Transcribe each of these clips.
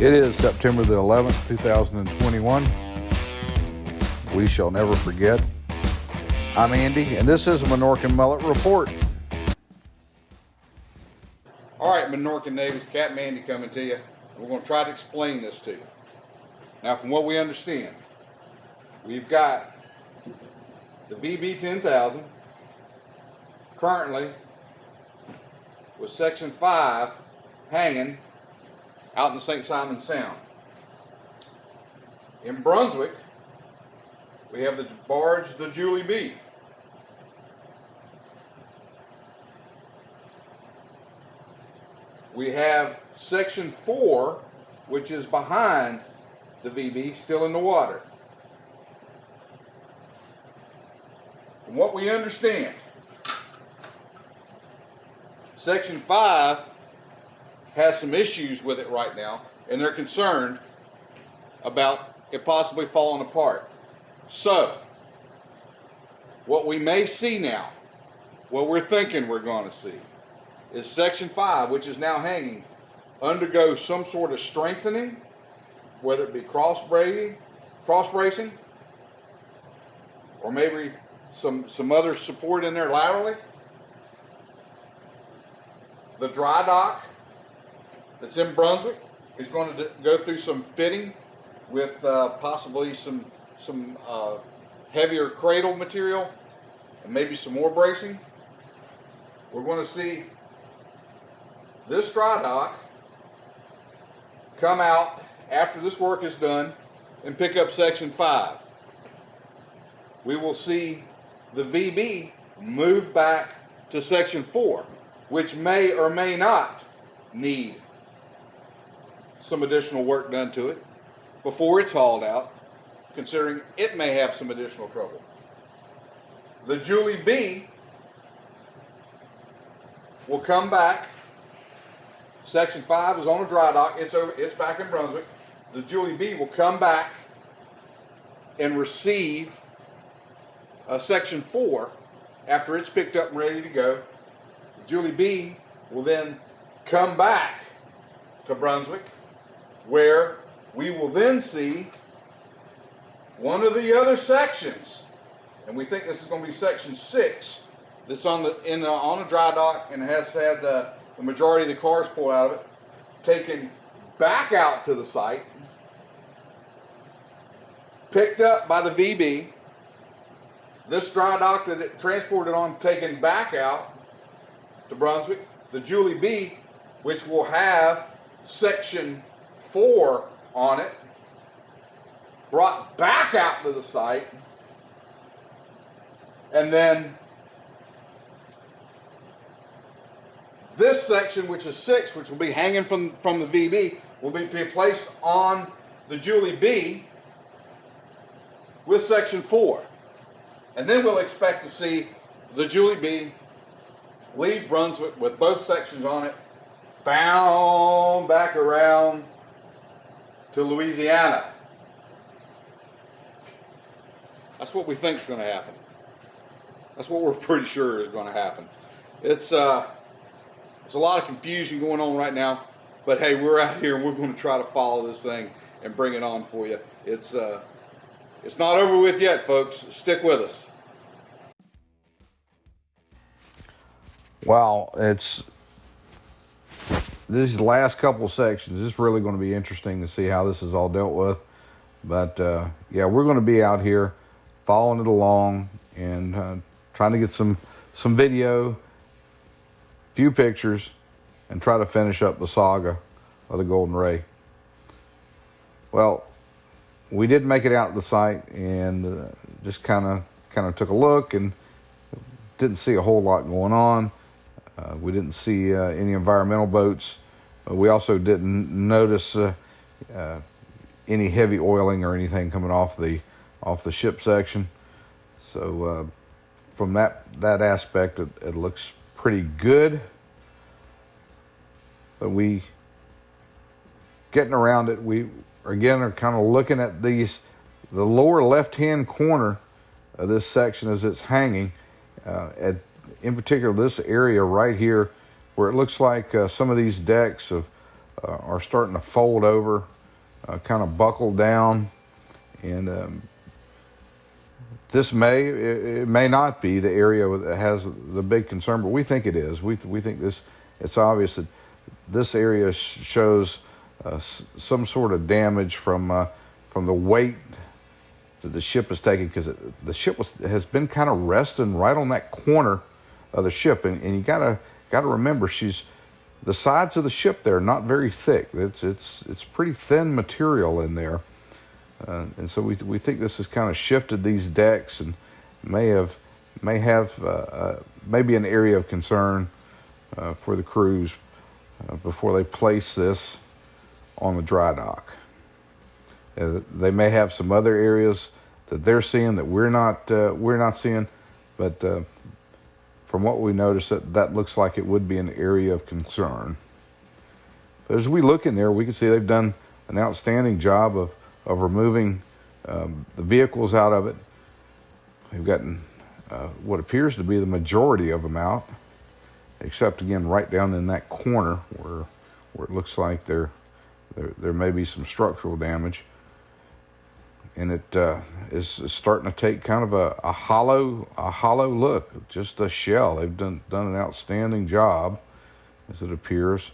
It is September the 11th, 2021. We shall never forget. I'm Andy, and this is a Minorcan Mullet Report. All right, Minorcan natives, Captain Andy coming to you. We're going to try to explain this to you. Now, from what we understand, we've got the VB 10,000 currently with Section 5 hanging out in the St.simons Sound. In Brunswick, we have the barge, the Julie B. We have Section 4, which is behind the VB, still in the water. From what we understand, Section 5 has some issues with it right now, and they're concerned about it possibly falling apart. So, what we may see now, what we're thinking we're going to see, is Section 5, which is now hanging, undergo some sort of strengthening, whether it be cross bracing, or maybe some other support in there laterally. The dry dock that's in Brunswick is going to go through some fitting with possibly some heavier cradle material and maybe some more bracing. We're going to see this dry dock come out after this work is done and pick up Section 5. We will see the VB move back to Section 4, which may or may not need some additional work done to it before it's hauled out, considering it may have some additional trouble. The Julie B will come back. Section 5 is on a dry dock. It's back in Brunswick. The Julie B will come back and receive Section 4 after it's picked up and ready to go. The Julie B will then come back to Brunswick, where we will then see one of the other sections, and we think this is going to be Section 6, that's on a dry dock and has had the majority of the cars pulled out of it, taken back out to the site, picked up by the VB, this dry dock that it transported on taken back out to Brunswick, the Julie B, which will have Section 4 on it, brought back out to the site, and then this section, which is 6, which will be hanging from the VB, will be placed on the Julie B with Section 4. And then we'll expect to see the Julie B leave Brunswick with both sections on it, bound back around to Louisiana. That's what we think is going to happen. That's what we're pretty sure is going to happen. It's a lot of confusion going on right now, but hey, we're out here and we're going to try to follow this thing and bring it on for you. It's not over with yet, folks. Stick with us. Wow, these last couple of sections, it's really going to be interesting to see how this is all dealt with. But yeah, we're going to be out here following it along and trying to get some video, few pictures, and try to finish up the saga of the Golden Ray. Well, we did make it out to the site and just kind of took a look and didn't see a whole lot going on. We didn't see any environmental boats. We also didn't notice any heavy oiling or anything coming off the ship section. So from that aspect, it looks pretty good. But we getting around it, we again are kind of looking at the lower left-hand corner of this section as it's hanging. In particular, this area right here, where it looks like some of these decks of are starting to fold over, kind of buckle down, and it may not be the area that has the big concern, but we think it is. We think it's obvious that this area shows some sort of damage from the weight that the ship is taking, because the ship has been kind of resting right on that corner of the ship, and you gotta remember, the sides of the ship there are not very thick. It's pretty thin material in there, and so we think this has kind of shifted these decks and may have maybe an area of concern for the crews before they place this on the dry dock. They may have some other areas that they're seeing that we're not seeing, but from what we noticed, that looks like it would be an area of concern. But as we look in there, we can see they've done an outstanding job of removing the vehicles out of it. They've gotten what appears to be the majority of them out, except again right down in that corner where it looks like there may be some structural damage, and it is starting to take kind of a hollow look, just a shell. They've done an outstanding job, as it appears,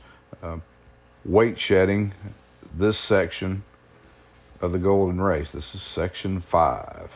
weight shedding this section of the Golden Race. This is section 5.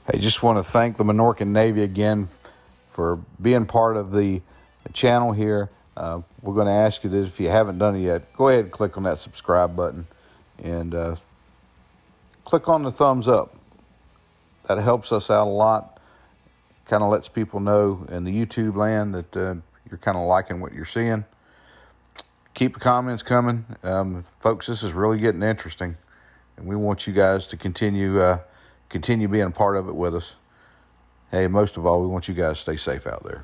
I just want to thank the Minorcan Navy again for being part of the channel here. We're going to ask you this, if you haven't done it yet, go ahead and click on that subscribe button and click on the thumbs up. That helps us out a lot. Kind of lets people know in the YouTube land that you're kind of liking what you're seeing. Keep the comments coming. Folks, this is really getting interesting, and we want you guys to continue being a part of it with us. Hey, most of all, we want you guys to stay safe out there.